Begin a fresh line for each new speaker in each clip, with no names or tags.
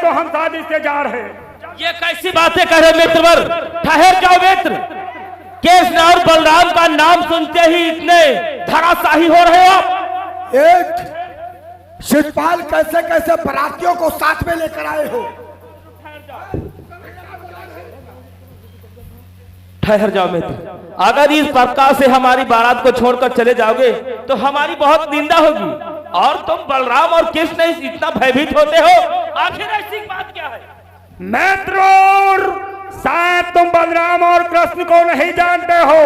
तो हम शादी से जा रहे।
ये कैसी बातें कह रहे मित्रवर? ठहर जाओ मित्र। कृष्ण और बलराम का नाम सुनते ही इतने धराशाही हो रहे हो आप।
एक शिषपाल कैसे कैसे बरातियों को साथ में लेकर आए हो?
ठहर जाओ मित्र। अगर इस प्रकार से हमारी बारात को छोड़कर चले जाओगे तो हमारी बहुत निंदा होगी। और तुम बलराम और कृष्ण इतना भयभीत होते हो, आखिर ऐसी बात क्या है?
मित्रों, शायद तुम बलराम और कृष्ण को नहीं जानते हो।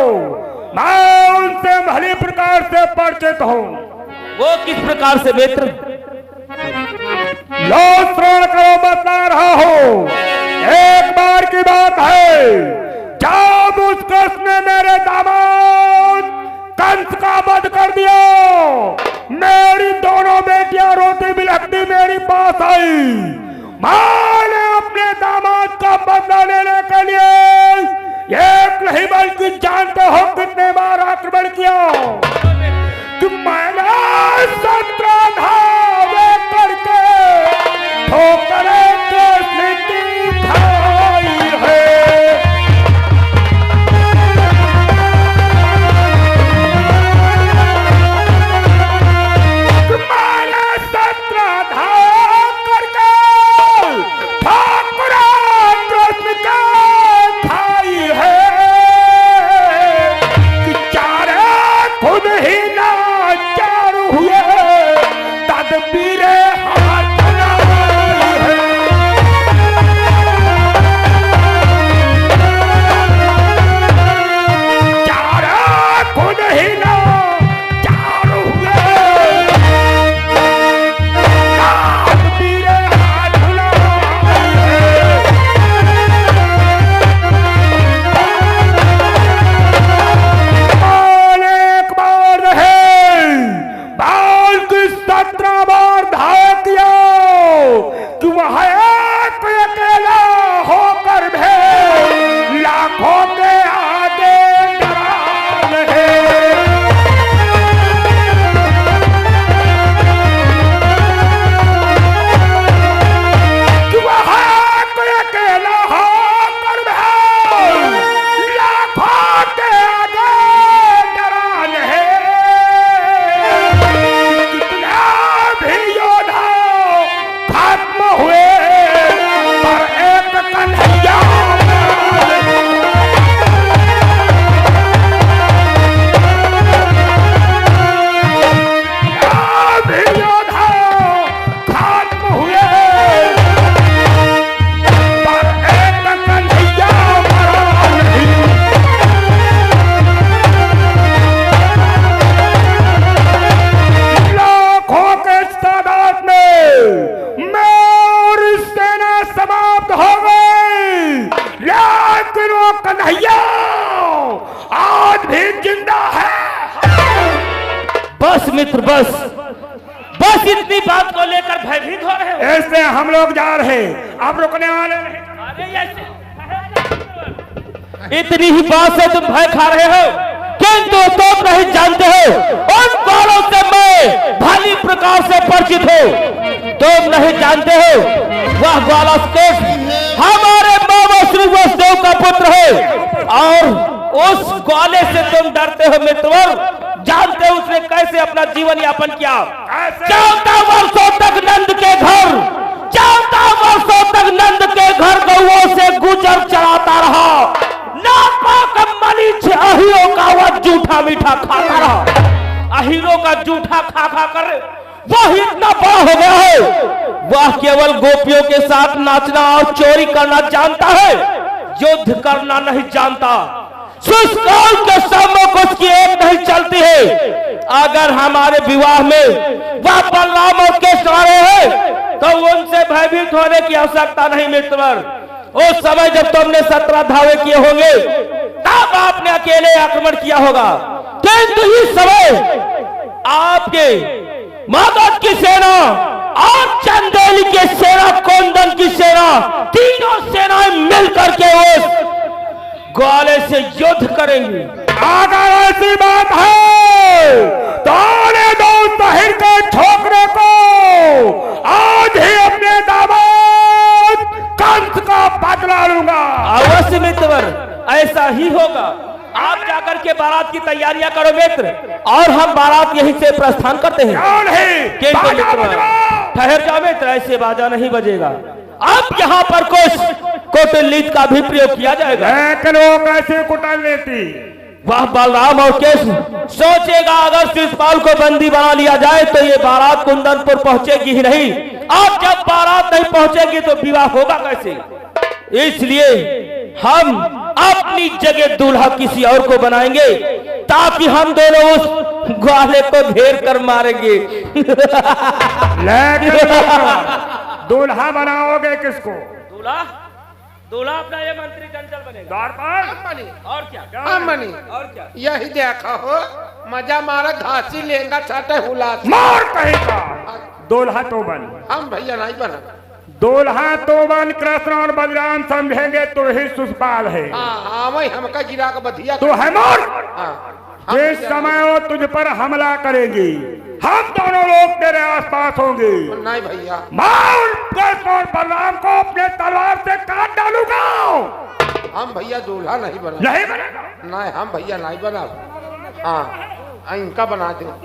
मैं उनसे भली प्रकार से परिचित हूँ।
वो किस प्रकार से मित्र?
लो श्रवण करो, बता रहा हूँ। एक बार की बात है, जब उस कृष्ण ने मेरे दामाद कंस का वध कर दिया, मेरी दोनों बेटियां रोती बिलखती मेरे पास आई। मैंने अपने दामाद का बदला लेने के लिए एक नहीं बल्कि जानते हो कितने बार आक्रमण किया कि मैंने 17 धावे करके ठोकरे के स्थिति खाई है।
बस मित्र बस, बस इतनी बात को लेकर भयभीत हो रहे हो।
ऐसे हम लोग जा रहे, आप रुकने वाले नहीं।
इतनी ही बात से तुम भय खा रहे हो, किंतु तुम नहीं जानते हो उन बालों से मैं भली प्रकार से परिचित हूँ। तुम नहीं जानते हो वह ग्वाला हमारे मामा श्री वसुदेव का पुत्र है, और उस ग्वाले से तुम डरते हो मित्रवर। जानते हो उसने कैसे अपना जीवन यापन किया? 14 वर्षों तक नंद के घर, 14 वर्षों तक नंद के घर गौओं से गुजर चलाता रहा। नापाक मलीच अहीरों का वह जूठा मीठा खाता रहा। अहीरों का जूठा खा खा कर वह इतना बड़ा हो गया है, वह केवल गोपियों के साथ नाचना और चोरी करना जानता है, युद्ध करना नहीं जानता। सुस्काल के सम्मुख उसकी एक नहीं चलती है। अगर हमारे विवाह में वह बलराम और कृष्ण आ रहे हैं तो उनसे भयभीत होने की आवश्यकता नहीं मित्रवर। उस समय जब तुमने 17 धावे किए होंगे तब आपने अकेले आक्रमण किया होगा, किंतु इस समय आपके मगध की सेना और चंदेली की सेना, कोंदन की सेना, तीनों सेनाएं मिलकर के उस ग्वाले से युद्ध करेंगी।
अगर ऐसी बात है तो आने दो ताहिर के छोकरे को आज ही अपने दामाद
मित्रवर, ऐसा ही होगा। आप जाकर के बारात की तैयारियां करो मित्र, और हम बारात यहीं से प्रस्थान करते हैं।
क्यों नहीं?
किंतु
बाजा
मित्र,
बजवाओ।
ठहर जाओ मित्र, ऐसे बाजा नहीं बजेगा। अब यहाँ पर कुछ कौटल्य का भी प्रयोग किया जाएगा।
लेकिन वो कैसे कुटल लेती?
वह बलराम और केशव सोचेगा अगर शिषपाल को बंदी बना लिया जाए तो ये बारात कुंदनपुर पहुंचेगी ही नहीं। अब जब बारात नहीं पहुंचेगी तो विवाह होगा कैसे? इसलिए हम अपनी जगह दूल्हा किसी और को बनाएंगे, ताकि हम दोनों उस ग्वाले को घेर कर मारेंगे।
लेकिन दूल्हा बनाओगे किसको?
दूल्हा दूल्हा अपना ये मंत्री चंचल बनेगा।
द्वारपाल?
और क्या?
अमनी
और क्या?
यही देखो हो, मजा मारा घासी लेगा छाटे हुला।
मार कहेगा। दूल्हा तो बन,
हम भैया नहीं बना।
दूल्हा तो बन। कृष्ण और बलराम समझेंगे तो ही शिषपाल है।
हाँ वही हमका गिरा के बधिया।
तो है मोर।
हाँ
जिस समय वो तुझ पर हमला करेगी, हम दोनों लोग तेरे आसपास होंगे।
नहीं भैया,
मार कृष्ण और बलराम को अपने तलवार से काट डालूंगा।
हम भैया दूल्हा नहीं बना।
नहीं बनेगा।
नहीं हम भैया नहीं बना। हाँ इनका बना दो।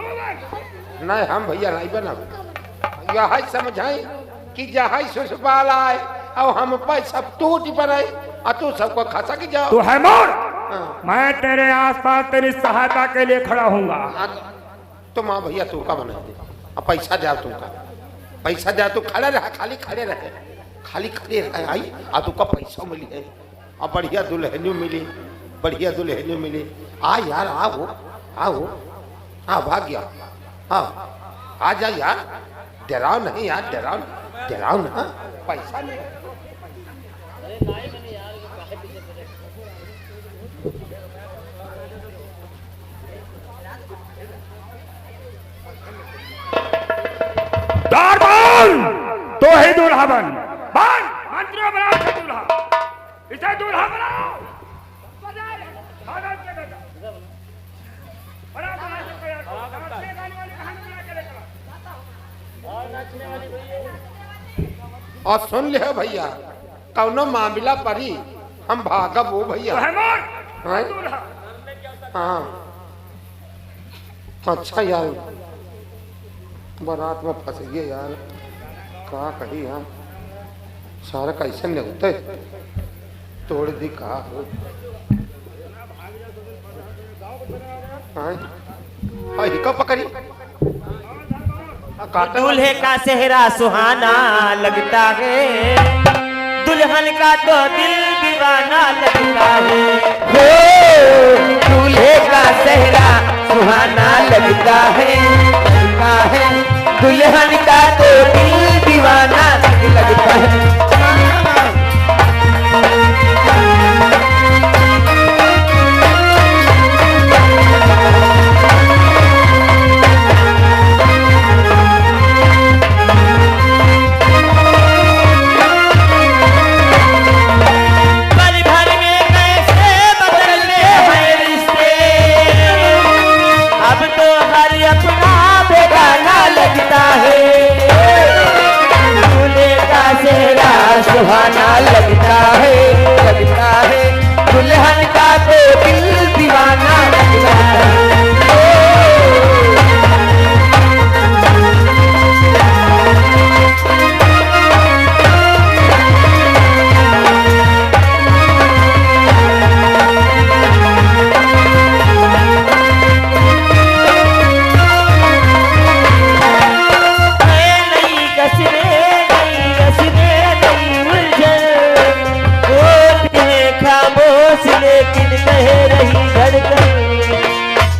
नहीं हम भैया नहीं बना। यही समझाई कि जहाँ शिषपाल आए और हम पर सब टूट पड़े और तू सबको खसा की जाओ।
तू है मोर।
हाँ।
मैं तेरे आसपास तेरी सहायता के लिए खड़ा हूँगा।
तो माँ भैया तू का बना दे। अब पैसा दे तुमका, पैसा दे। तू खड़े रहे, खाली खड़े रहे, खाली खड़े रहे। आई और तुमका पैसा मिली है और बढ़िया दुल्हनी मिली, बढ़िया दुल्हनी मिली। आ यार आओ आओ, हाँ भाग गया। हाँ आ जा यार, डराओ नहीं यार, डराओ ना, पैसा नहीं।
दारबान तो ही दूल्हा बन। मंत्रियों बनाओ इसे दूल्हा, इसे दूल्हा बनाओ।
और सुन ले भैया, कौनो मामला पड़ी हम भागब वो भैया। हाँ? हाँ अच्छा यार, बारात में फंस गए यार, कहा कही हम सारा कैसे लगते तोड़ दी कहा हो। हाँ पकड़ी
दूल्हे का सेहरा सुहाना लगता है, दुल्हन का तो दिल दीवाना लगता है। हो दूल्हे का सेहरा सुहाना लगता है, दुल्हन का तो दिल दीवाना लगता है। सुहाना लगता है, दुल्हन का तो दिल दीवाना लगता है। लेकिन कह रही धड़कन,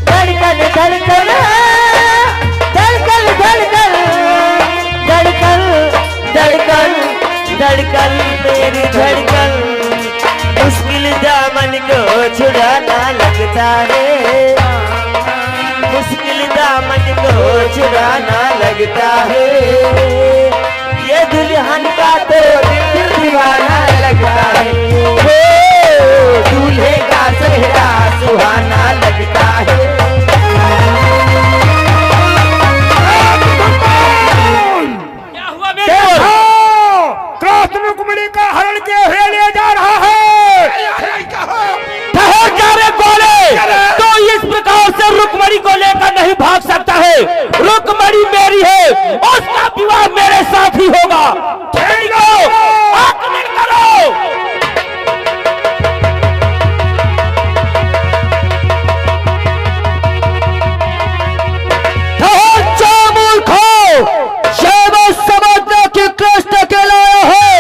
धड़कन धड़कन धड़कन धड़कन धड़कन धड़कन धड़कन मेरी धड़कन, मुश्किल दामन को छुड़ाना लगता है, मुश्किल दामन को छुड़ाना लगता है। ये दुल्हन का तो दिल दीवाना लगता है। दूल्हे का सेहरा सुहाना लगता है।
क्या हुआ मेरे?
कृष्ण रुक्मिणी का हरण के हुए ले जा रहा है।
ठहर जा रे गोले, तो इस प्रकार से रुकमणी को लेकर नहीं भाग सकता है। रुकमणी मेरी है, उसका विवाह मेरे साथ ही होगा। ठीक है, आक्रमण करो। समझने की कृष्ण के लाया है,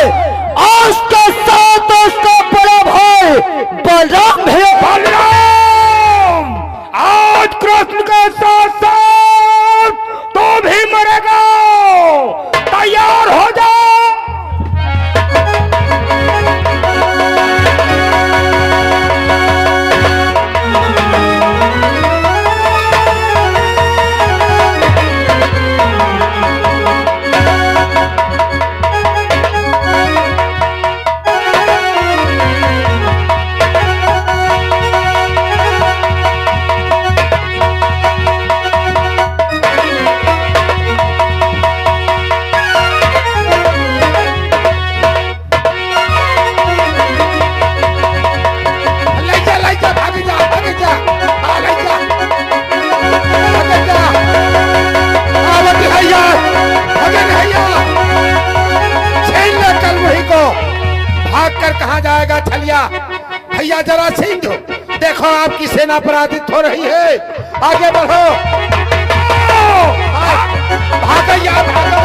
आज के साथ उसका बड़ा भाई बलराम है।
बलराम, आज कृष्ण के साथ साथ तू भी मरेगा। तैयार हो जा।
कहां जाएगा छलिया? भैया जरा सिंह, देखो आपकी सेना पराजित हो रही है, आगे बढ़ो। भागैया भागो।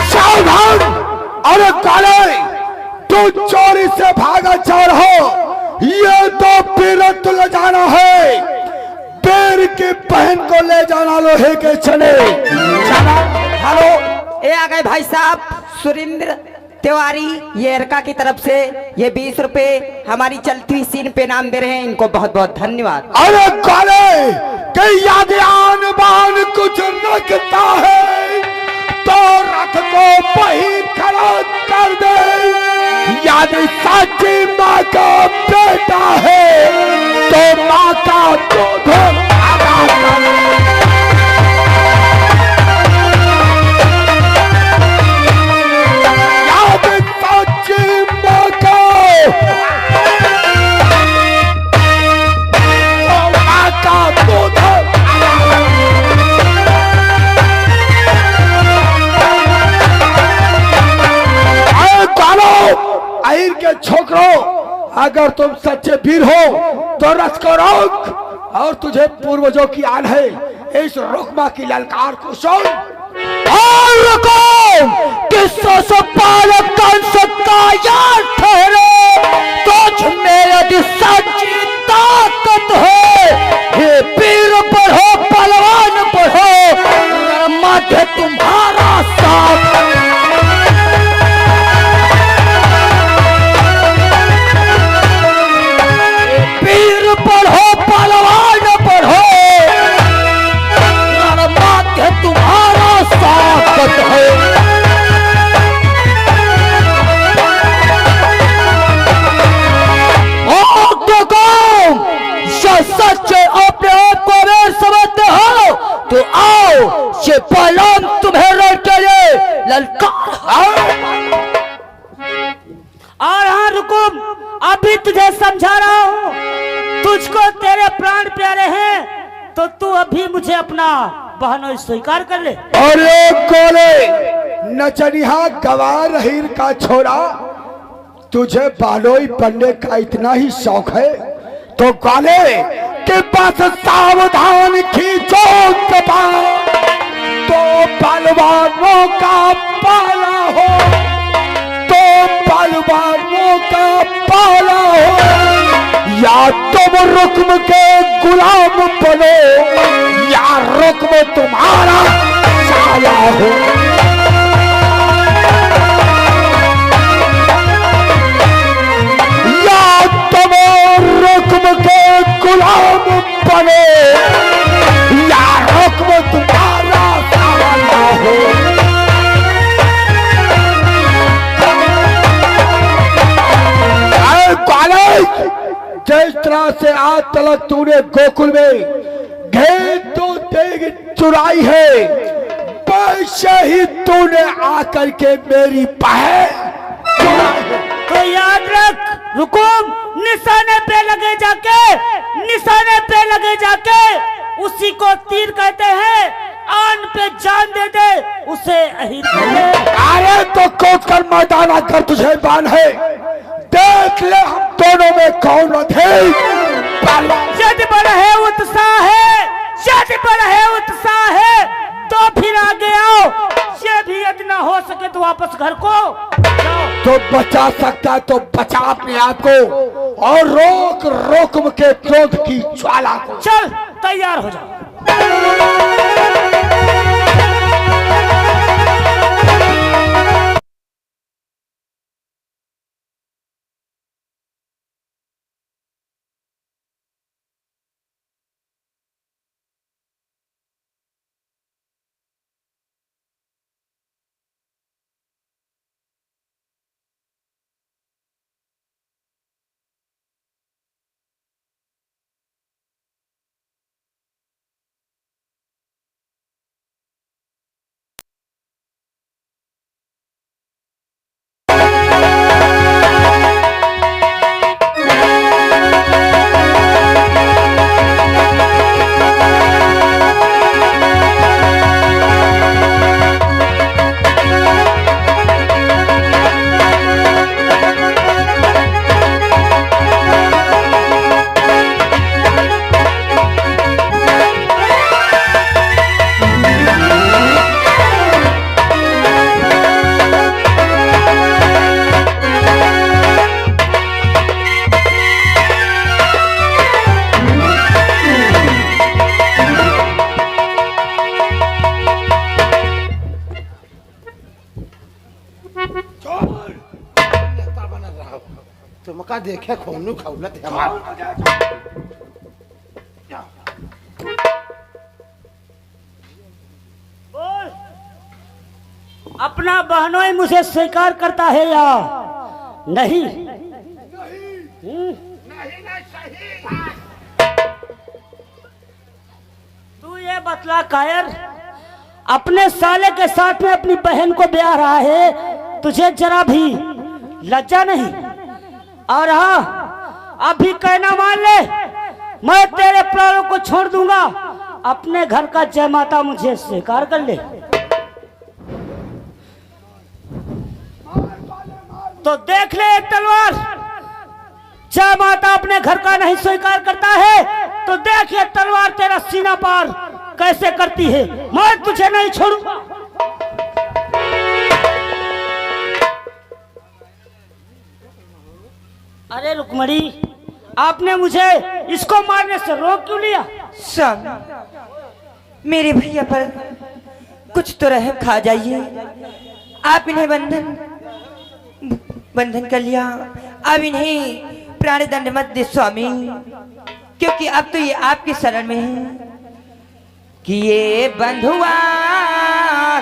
सावधान! अरे काले, तू चोरी से भागा चोर हो, ये तो पीरत ले जाना है। पैर के बहन को ले जाना लोहे के चले।
हेलो, ये आ गए भाई साहब सुरेंद्र तिवारी, ये एरका की तरफ से ये 20 रुपए हमारी चलती हुई सीन पे नाम दे रहे हैं, इनको बहुत बहुत धन्यवाद।
अरे काले, कई याद आन बान कुछ रखता है तो रथ को वही खड़ा कर दे। याद साची माँ का बेटा है तो माँ का दूध आगा कर। याद साची माँ का तो माँ का दूध आहिर के छोकरो, अगर तुम सच्चे वीर हो तो रथ को रोक और तुझे पूर्वजों की आन है, इस रुकमा की ललकार को सुन।
और रुको, किस्सों से पालक कंस का यार ठहरे, तुझ में यदि सच्ची ताकत है, हे वीर बढ़ो, पहलवान बढ़ो, मध्य तुम्हारा साथ। पढ़ो पहलवान पढ़ो, माध्य तुम्हारा साकत है। सच्चे अपने आप को अगर समझते हो तो आओ, ये पहलवान तुम्हें लड़ के लिए ललकार।
और हाँ रुको, अभी तुझे समझा रहा हूँ, तुझको तेरे प्राण प्यारे हैं तो तू अभी मुझे अपना बहनों स्वीकार कर ले।
अरे कोले, नचनिया गवार हीर का छोरा, तुझे बालोई बनने का इतना ही शौक है तो काले के पास सावधान खींचो कपाल, तो पहलवानों का पाला हो, तो पहलवानों का पाला हो। या तुम रुक्म के गुलाम बनो या रुक्म तुम्हारा साया हो। या तुम रुक्म के गुलाम बनो या रुक्म तुम्हारा साया हो। जिस तरह से आज तक तूने गोकुल में घेर तो चुराई है, वैसे ही तूने आकर के मेरी बहन चुराई है।
तो याद रख, रुको, निशाने पे लगे जाके, निशाने पे लगे जाके उसी को तीर कहते हैं। आन पे जान दे दे उसे अहीर कहते हैं।
अरे तो कोट कर मैदान आकर तुझे बान है, देख ले हम दोनों में कौन अधिक पहलवान।
यदि बड़ा है उत्साह है, यदि बड़ा है उत्साह है तो फिर आगे आओ। ये भी यदि ना हो सके तो वापस घर को जाओ।
तो बचा सकता है तो बचा अपने आप को, और रोक रोक के क्रोध की ज्वाला को।
चल तैयार हो जाओ।
तुमका देखे खून खौलत है हमार।
बोल, अपना बहनोई मुझे स्वीकार करता है या नहीं? तू ये बतला कायर, अपने साले के साथ में अपनी बहन को ब्याह रहा है, तुझे जरा भी लज्जा नहीं? और हाँ, अभी कहना मान ले, मैं तेरे प्राणों को छोड़ दूंगा। अपने घर का जय माता मुझे स्वीकार कर ले। तो देख ले एक तलवार, जय माता अपने घर का नहीं स्वीकार करता है तो देख ये तलवार तेरा सीना पार कैसे करती है। मैं तुझे नहीं छोड़ूंगा। अरे रुक्मणी, आपने मुझे इसको मारने से रोक क्यों लिया?
स्वामी, मेरे भैया पर कुछ तो रहम खा जाइए। आप इन्हें बंधन कर लिया, अब इन्हें प्राण दंड मत दे स्वामी, क्योंकि अब तो ये आपके शरण में है कि ये बंधुआ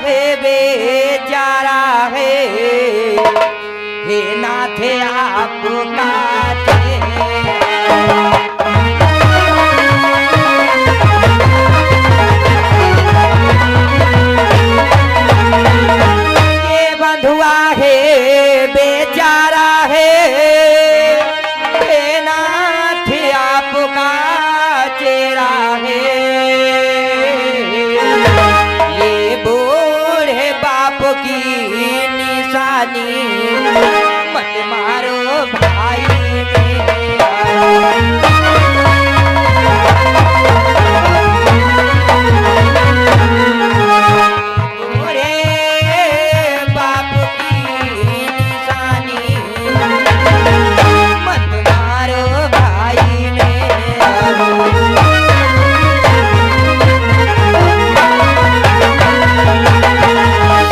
है बेचारा है, हे नाथ आपका ये बंधुआ है बेचारा है, हे नाथ आपका चेहरा है, ये बूढ़े बाप की निशानी मत मारो भाई मेरा। बूढ़े बाप की निशानी मत मारो भाई मेरा।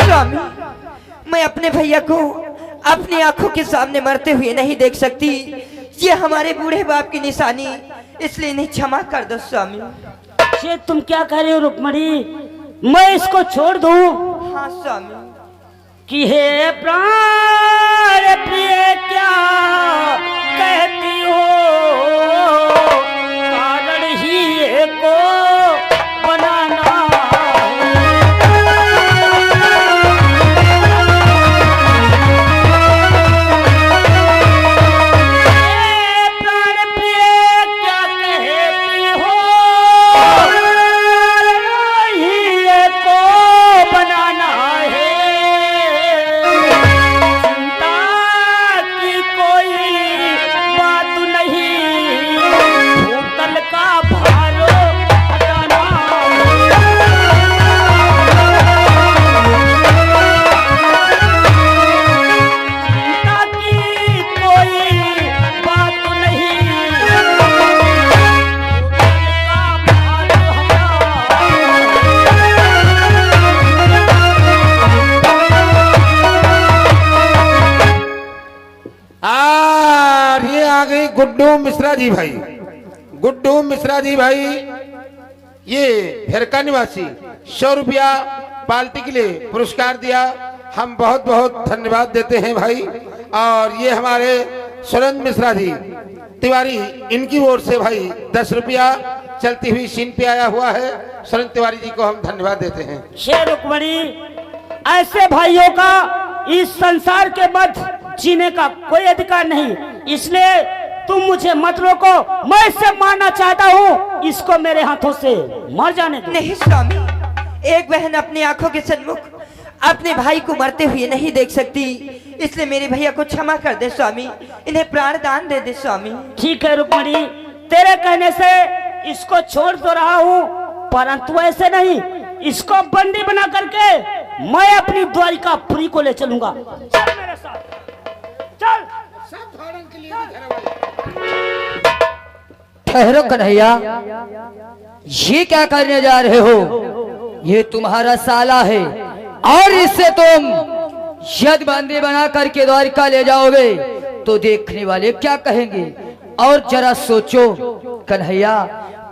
स्वामी, मैं अपने भैया को अपनी आंखों के सामने मरते हुए नहीं देख सकती। ये हमारे बूढ़े बाप की निशानी, इसलिए इन्हें क्षमा कर दो स्वामी।
ये तुम क्या कह रहे हो रुक्मणी? मैं इसको छोड़ दूं?
हाँ स्वामी।
कि हे प्राण प्रिय क्या कहती हो, कारण ही को बनाना
गुड्डू मिश्रा जी भाई, गुड्डू मिश्रा जी भाई, ये फेरका निवासी 100 रुपया पार्टी के लिए पुरस्कार दिया। हम बहुत बहुत धन्यवाद देते हैं भाई। और ये हमारे सुरेंद्र मिश्रा जी तिवारी, इनकी ओर से भाई 10 रुपया चलती हुई सीन पे आया हुआ है। सुरेंद्र तिवारी जी को हम धन्यवाद देते हैं।
शेर रुक्मणी, ऐसे भाइयों का इस संसार के मध्य जीने का कोई अधिकार नहीं, इसलिए तुम मुझे मत रोको। मैं इसे मारना चाहता हूँ, इसको मेरे हाथों से मर जाने दो।
नहीं स्वामी, एक बहन अपनी आंखों के सन्मुख अपने भाई को मरते हुए नहीं देख सकती, इसलिए मेरे भैया को क्षमा कर दे स्वामी, इन्हें प्राण दान दे दे स्वामी।
ठीक है रुक्मणी, तेरे कहने से इसको छोड़ तो रहा हूँ, परंतु ऐसे नहीं, इसको बंदी बना करके मैं अपनी द्वारिकापुरी को ले चलूंगा। चल मेरे साथ, चल।
ठहरो कन्हैया, ये क्या करने जा रहे हो? ये तुम्हारा साला है और इससे तुम यदि बंदी बना करके द्वारिका ले जाओगे तो देखने वाले क्या कहेंगे? और जरा सोचो कन्हैया,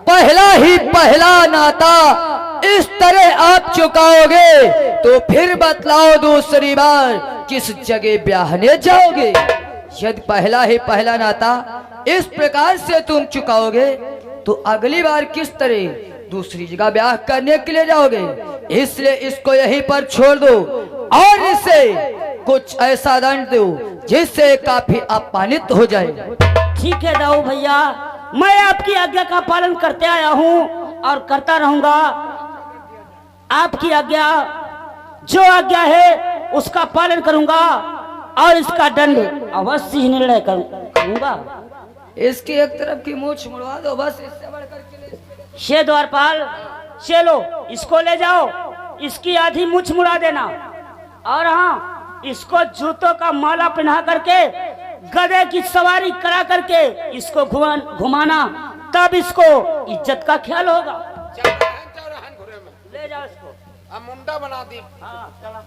पहला ही पहला नाता इस तरह आप चुकाओगे तो फिर बतलाओ दूसरी बार किस जगह ब्याहने जाओगे? यदि पहला ही पहला नाता इस प्रकार से तुम चुकाओगे तो अगली बार किस तरह दूसरी जगह ब्याह करने के लिए जाओगे? इसलिए इसको यहीं पर छोड़ दो और इसे कुछ ऐसा दंड दो जिससे काफी अपमानित हो जाए।
ठीक है दाऊ भैया, मैं आपकी आज्ञा का पालन करते आया हूँ और करता रहूंगा। आपकी आज्ञा, जो आज्ञा है उसका पालन करूंगा और इसका दंड अवश्य ही निर्णय करूंगा।
इसकी एक तरफ की मूछ मुड़वा दो बस, इससे बढ़कर के
शे द्वारपाल, चलो इसको ले जाओ, इसकी आधी मूछ मुड़ा देना और हाँ, इसको जूतों का माला पहना करके गधे की सवारी करा करके इसको घुमाना, तब इसको इज्जत का ख्याल होगा।
चौराहन घुरे में
ले जाओ इसको,
मुंडा बना दी।
हाँ चला।